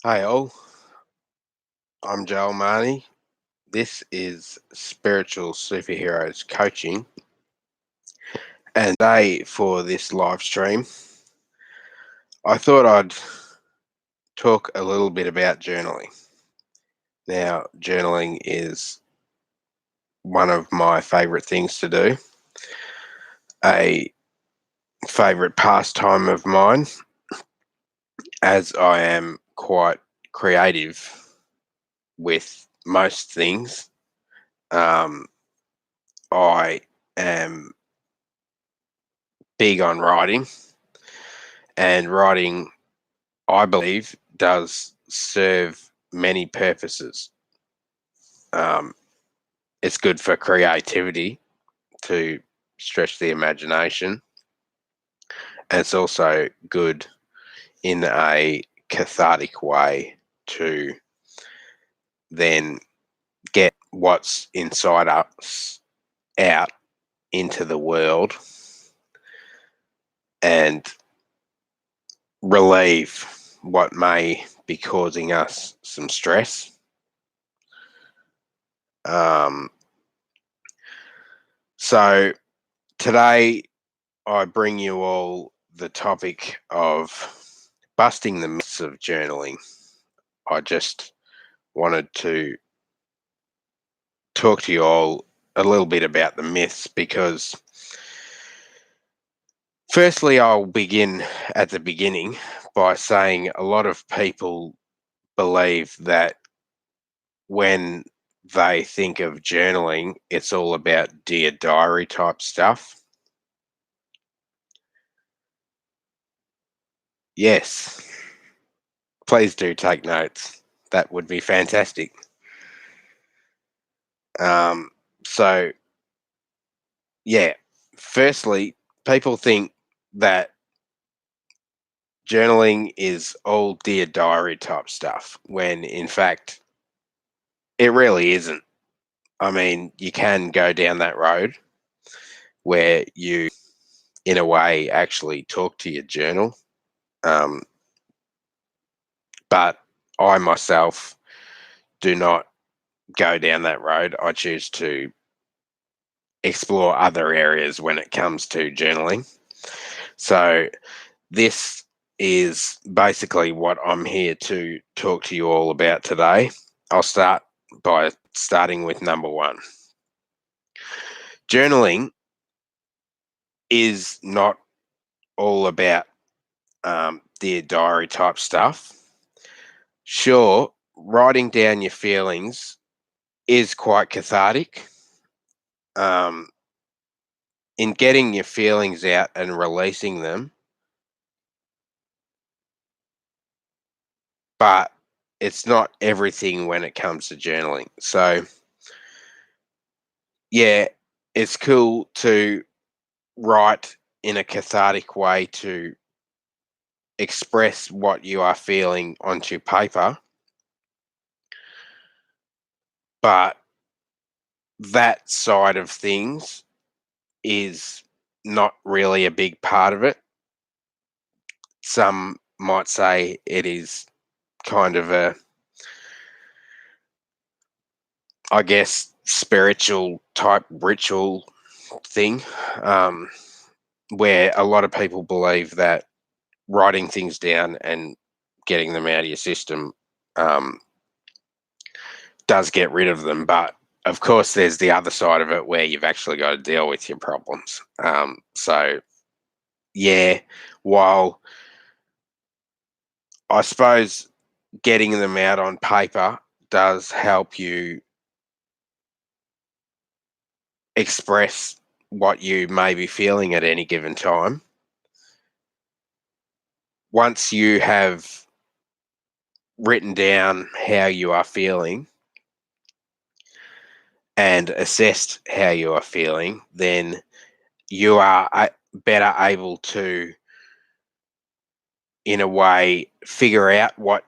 Hey all, I'm Joel Mahony. This is Spiritual Superheroes Coaching, and today for this live stream, I thought I'd talk a little bit about journaling. Now, journaling is one of my favourite things to do, a favourite pastime of mine, as I am quite creative with most things. I am big on writing, and writing, I believe, does serve many purposes. It's good for creativity, to stretch the imagination, and it's also good in a cathartic way to then get what's inside us out into the world and relieve what may be causing us some stress. So today I bring you all the topic of busting the myths of journaling. I just wanted to talk to you all a little bit about the myths because, firstly, I'll begin at the beginning by saying a lot of people believe that when they think of journaling, it's all about Dear Diary type stuff. Yes, please do take notes. That would be fantastic. So, yeah, firstly, people think that journaling is all Dear Diary type stuff, when in fact, it really isn't. I mean, you can go down that road where you, in a way, actually talk to your journal. Um, but I myself do not go down that road. I choose to explore other areas when it comes to journaling. So, this is basically what I'm here to talk to you all about today. I'll start by starting with number one. Journaling is not all about Dear Diary type stuff. Sure, writing down your feelings is quite cathartic. Um, in getting your feelings out and releasing them, but it's not everything when it comes to journaling. So, yeah, it's cool to write in a cathartic way to express what you are feeling onto paper, but that side of things is not really a big part of it. Some might say it is kind of a, I guess, spiritual type ritual thing, um, where a lot of people believe that writing things down and getting them out of your system um, does get rid of them. But of course, there's the other side of it where you've actually got to deal with your problems. So, yeah, while I suppose getting them out on paper does help you express what you may be feeling at any given time. Once you have written down how you are feeling and assessed how you are feeling, then you are better able to, in a way, figure out what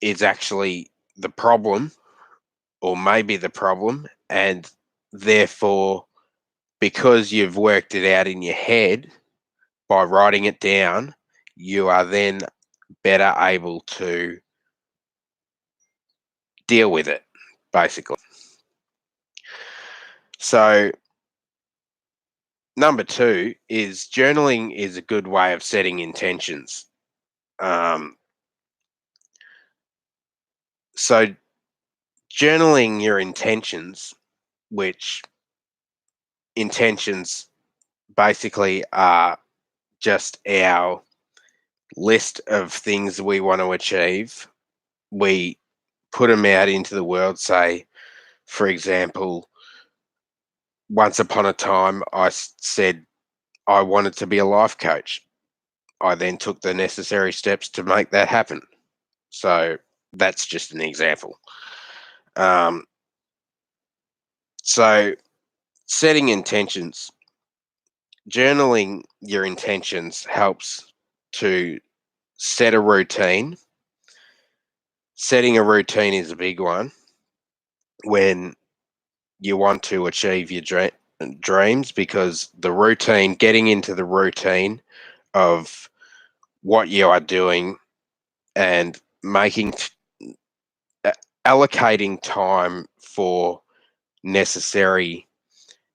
is actually the problem or maybe the problem. And therefore, because you've worked it out in your head by writing it down, you are then better able to deal with it, basically. So, number two is journaling is a good way of setting intentions. Um, so, journaling your intentions, which intentions basically are just our list of things we want to achieve. We put them out into the world. Say, for example, once upon a time, said I wanted to be a life coach. I then took the necessary steps to make that happen. So that's just an example. Um, so setting intentions, journaling your intentions helps to set a routine. Setting a routine is a big one when you want to achieve your dreams, because the routine, getting into the routine of what you are doing and allocating time for necessary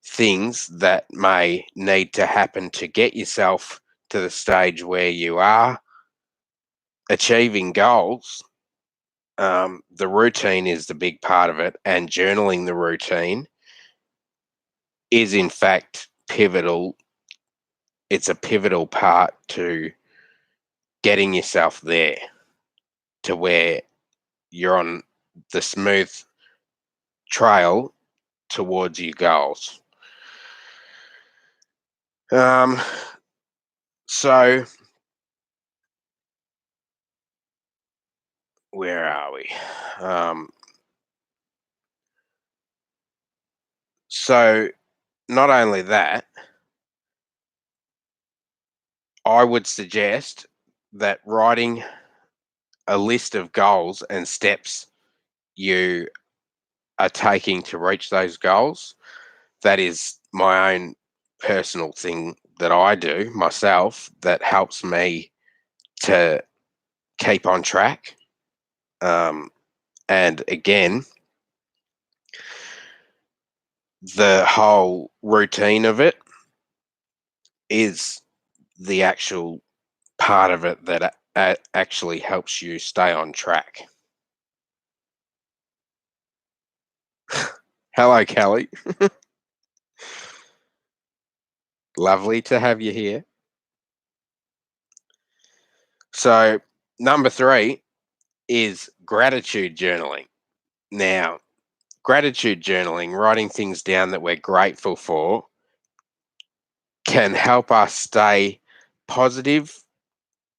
things that may need to happen to get yourself to the stage where you are achieving goals. The routine is the big part of it, and journaling the routine is in fact pivotal. It's a pivotal part to getting yourself there to where you're on the smooth trail towards your goals. Um, so where are we? So not only that, I would suggest that writing a list of goals and steps you are taking to reach those goals. That is my own personal thing that I do myself that helps me to keep on track. And again, the whole routine of it is the actual part of it that actually helps you stay on track. Hello, Kelly. Lovely to have you here. So, number three is gratitude journaling. Now, gratitude journaling, writing things down that we're grateful for, can help us stay positive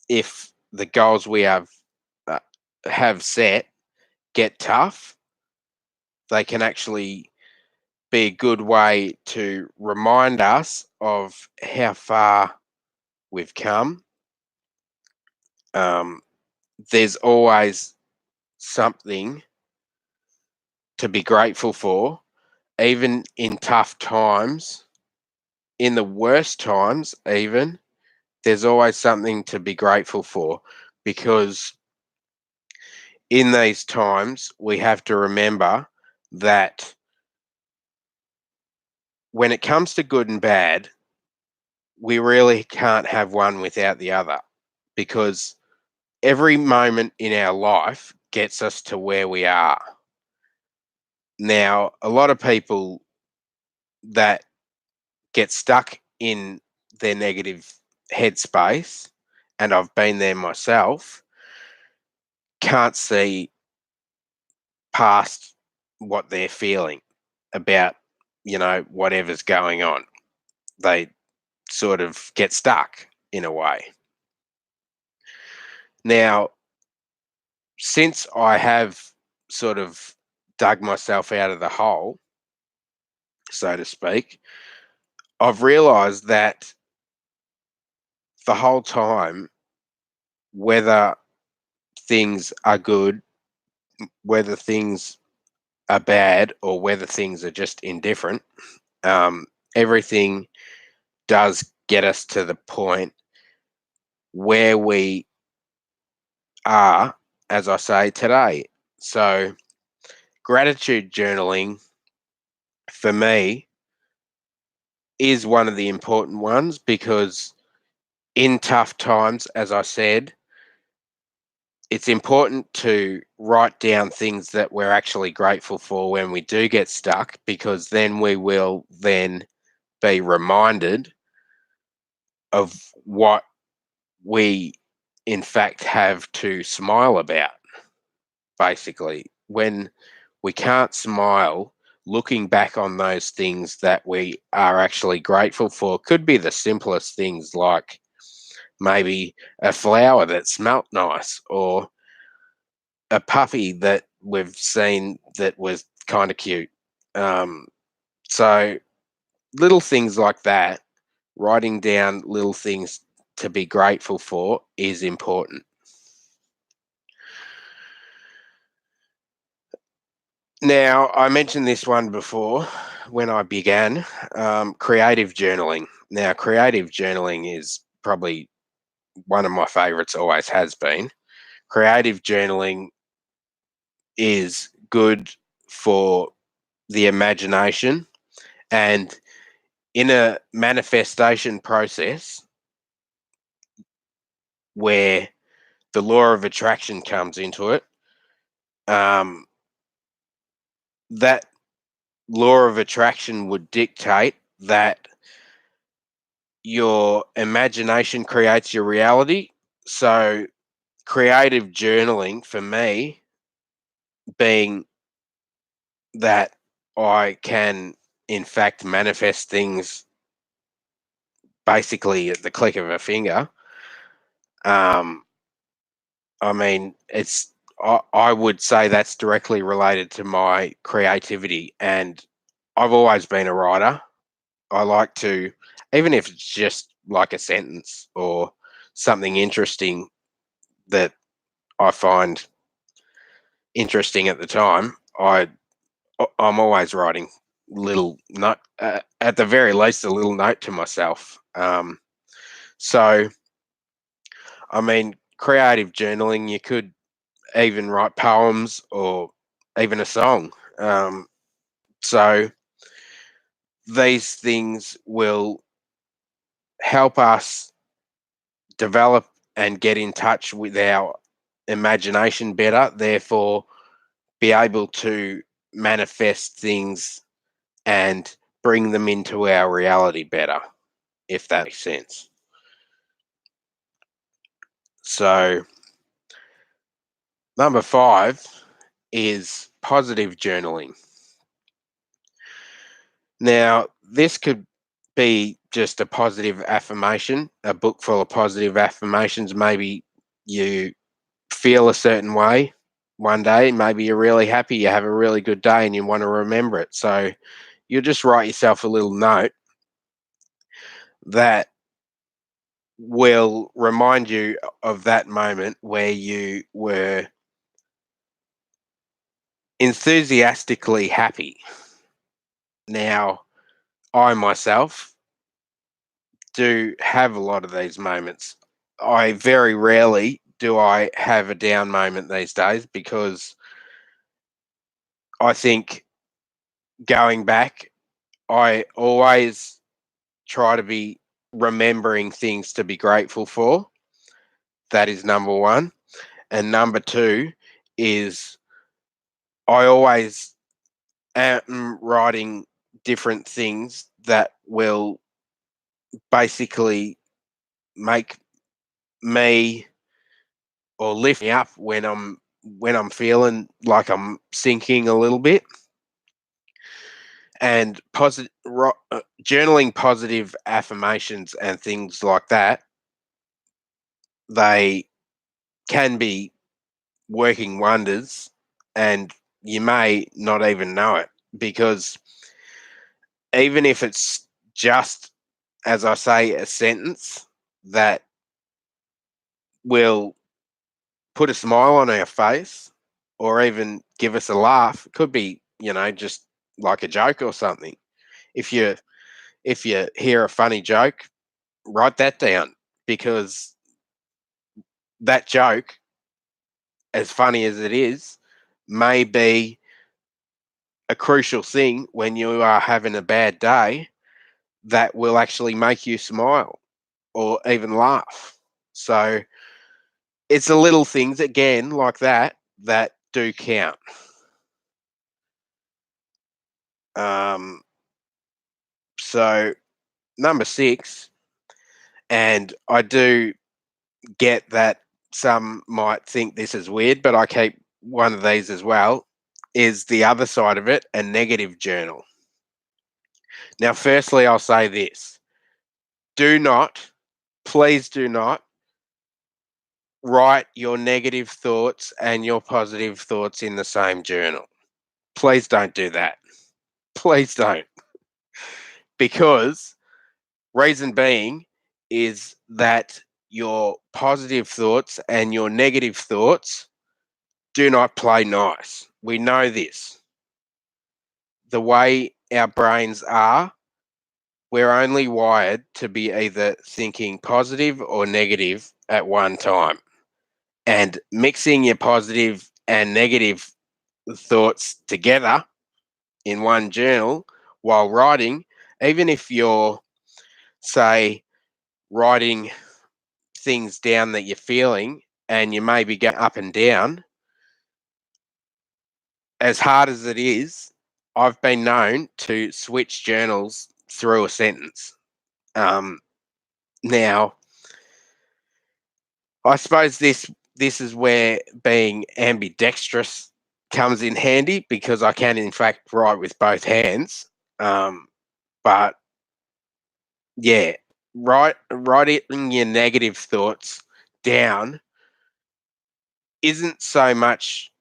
if the goals we have set get tough. They can actually be a good way to remind us of how far we've come. There's always something to be grateful for, even in tough times, in the worst times, even. There's always something to be grateful for, because in these times, we have to remember that when it comes to good and bad, we really can't have one without the other, because every moment in our life gets us to where we are. Now, a lot of people that get stuck in their negative headspace, and I've been there myself, can't see past what they're feeling about, whatever's going on. They sort of get stuck in a way. Now, since I have sort of dug myself out of the hole, so to speak, I've realized that the whole time, whether things are good, whether things are bad, or whether things are just indifferent, everything does get us to the point where we are, as I say, today. So gratitude journaling for me is one of the important ones because in tough times, as I said, it's important to write down things that we're actually grateful for when we do get stuck, because then we will then be reminded of what we in fact have to smile about. Basically, when we can't smile, looking back on those things that we are actually grateful for could be the simplest things, like maybe a flower that smelt nice, or a puppy that we've seen that was kind of cute. Um, so little things like that, writing down little things to be grateful for is important. Now, I mentioned this one before when I began, creative journaling. Now, creative journaling is probably one of my favorites, always has been. Creative journaling is good for the imagination, and in a manifestation process where the law of attraction comes into it, um, that law of attraction would dictate that your imagination creates your reality. So, creative journaling for me, being that I can, in fact, manifest things basically at the click of a finger. Um, I mean, I would say that's directly related to my creativity, and I've always been a writer. I like to, even if it's just like a sentence or something interesting that I find interesting at the time, I'm always writing little note, at the very least, a little note to myself. So, I mean, creative journaling, you could even write poems or even a song. So these things will help us develop and get in touch with our imagination better, therefore, be able to manifest things and bring them into our reality better, if that makes sense. So, number 5 is positive journaling. Now, this could be just a positive affirmation, a book full of positive affirmations. Maybe you feel a certain way one day, maybe you're really happy, you have a really good day, and you want to remember it. So, you just write yourself a little note that will remind you of that moment where you were enthusiastically happy. Now, I myself do have a lot of these moments. I very rarely do I have a down moment these days, because I think going back, I always try to be remembering things to be grateful for. That is number one. And number two is I always am writing different things that will basically make me or lift me up when I'm feeling like I'm sinking a little bit. And journaling positive affirmations and things like that, they can be working wonders, and you may not even know it, because even if it's just, as I say, a sentence that will put a smile on our face or even give us a laugh, it could be, just like a joke or something. If you hear a funny joke, write that down, because that joke, as funny as it is, may be a crucial thing when you are having a bad day that will actually make you smile or even laugh. So it's the little things again like that that do count. Um, so number 6, and I do get that some might think this is weird, but I keep one of these as well, is the other side of it, a negative journal. Now, firstly, I'll say this: do not, please do not write your negative thoughts and your positive thoughts in the same journal. Please don't do that. Please don't. Because reason being is that your positive thoughts and your negative thoughts do not play nice. We know this. The way our brains are, we're only wired to be either thinking positive or negative at one time. And mixing your positive and negative thoughts together in one journal while writing, even if you're, say, writing things down that you're feeling and you may be going up and down, as hard as it is, I've been known to switch journals through a sentence. Um, Now, I suppose this is where being ambidextrous comes in handy because I can in fact write with both hands. But yeah, writing your negative thoughts down isn't so much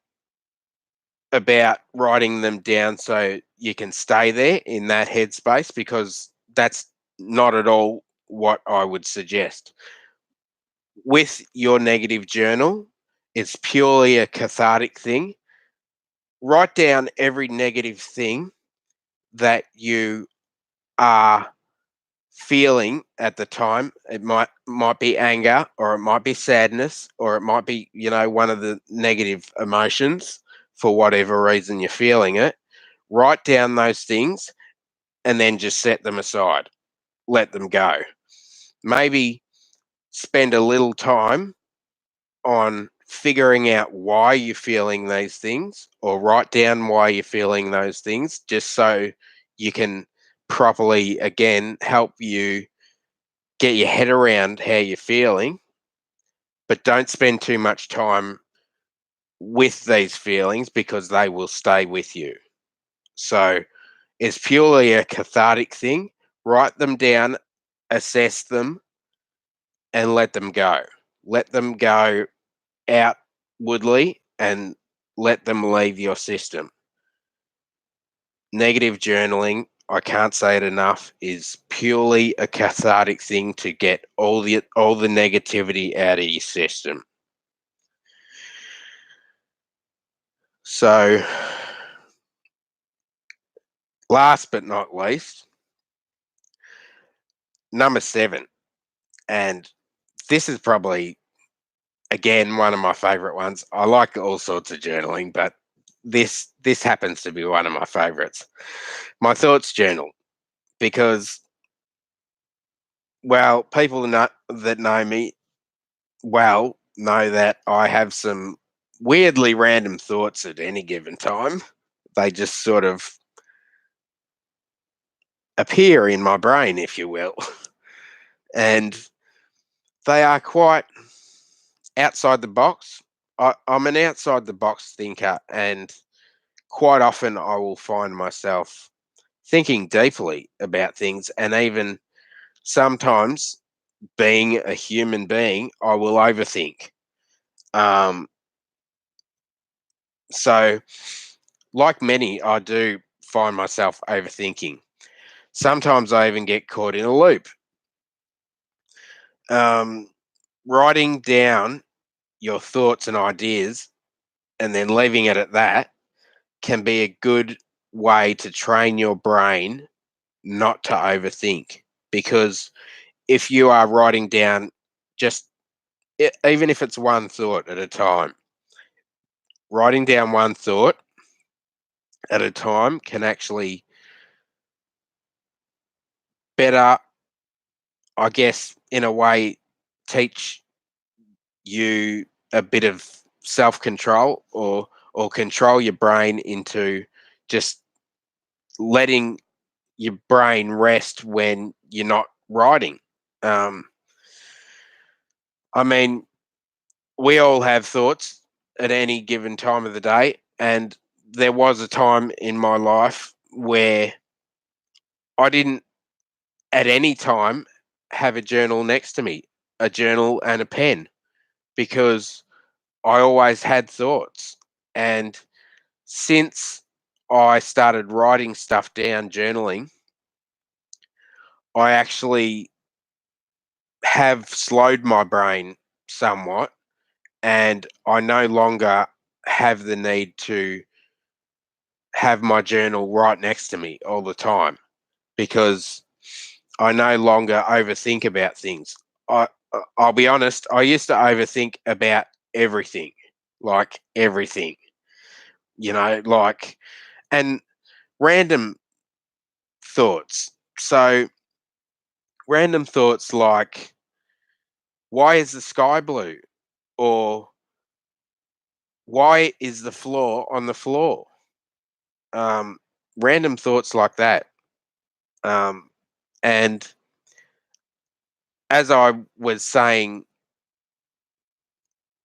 about writing them down so you can stay there in that headspace, because that's not at all what I would suggest. With your negative journal, it's purely a cathartic thing. Write down every negative thing that you are feeling at the time. It might be anger, or it might be sadness, or it might be, one of the negative emotions for whatever reason you're feeling it. Write down those things and then just set them aside. Let them go. Maybe spend a little time on figuring out why you're feeling these things, or write down why you're feeling those things, just so you can properly, again, help you get your head around how you're feeling. But don't spend too much time with these feelings because they will stay with you. So it's purely a cathartic thing. Write them down, assess them, and let them go. Let them go outwardly and let them leave your system. Negative journaling, I can't say it enough, is purely a cathartic thing to get all the negativity out of your system. So, last but not least, number 7, and this is probably, again, one of my favorite ones. I like all sorts of journaling, but this happens to be one of my favorites. My thoughts journal, because, well, people that know me well know that I have some weirdly random thoughts at any given time. They just sort of appear in my brain, if you will. And they are quite outside the box. I'm an outside the box thinker, and quite often I will find myself thinking deeply about things, and even sometimes, being a human being, I will overthink. Um, so, like many, I do find myself overthinking. Sometimes I even get caught in a loop. Um, Writing down your thoughts and ideas and then leaving it at that can be a good way to train your brain not to overthink. Because if you are writing down just, even if it's one thought at a time, writing down one thought at a time can actually better, I guess, in a way, teach you a bit of self-control, or control your brain into just letting your brain rest when you're not writing. Um, I mean, we all have thoughts at any given time of the day, and there was a time in my life where I didn't at any time have a journal next to me, a journal and a pen, because I always had thoughts. And since I started writing stuff down, journaling, I actually have slowed my brain somewhat, and I no longer have the need to have my journal right next to me all the time, because I no longer overthink about things. I'll be honest, I used to overthink about everything, like everything, like, and random thoughts. So random thoughts like, why is the sky blue? Or why is the floor on the floor? Um, Random thoughts like that. Um, and as I was saying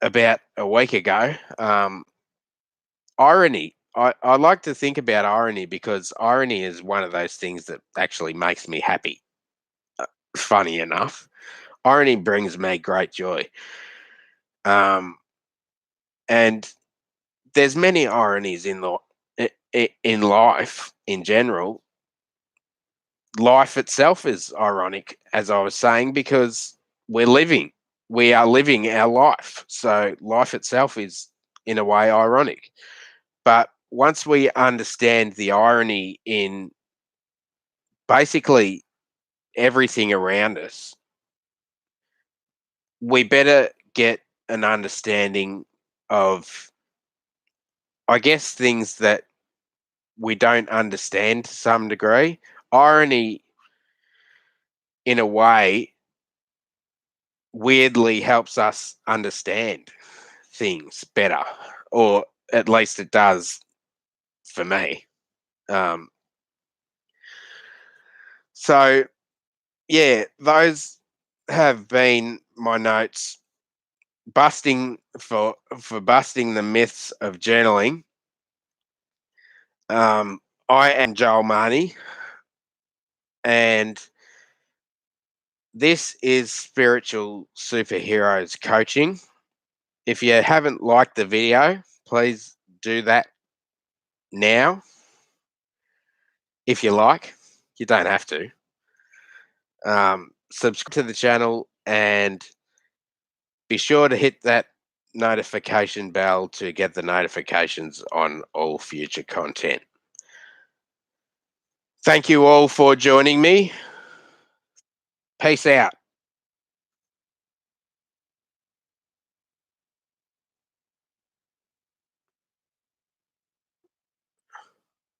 about a week ago, irony. I like to think about irony, because irony is one of those things that actually makes me happy. Funny enough, irony brings me great joy. Um, and there's many ironies in in life in general. Life itself is ironic, as I was saying, because we're living. We are living our life. So life itself is, in a way, ironic. But once we understand the irony in basically everything around us, we better get an understanding of, I guess, things that we don't understand to some degree. Irony, in a way, weirdly helps us understand things better, or at least it does for me. Um, so, yeah, those have been my notes busting the myths of journaling. I am Joel Mahony, and this is Spiritual Superheroes Coaching. If you haven't liked the video, please do that now. If you like, you don't have to. Subscribe to the channel, and be sure to hit that notification bell to get the notifications on all future content. Thank you all for joining me. Peace out.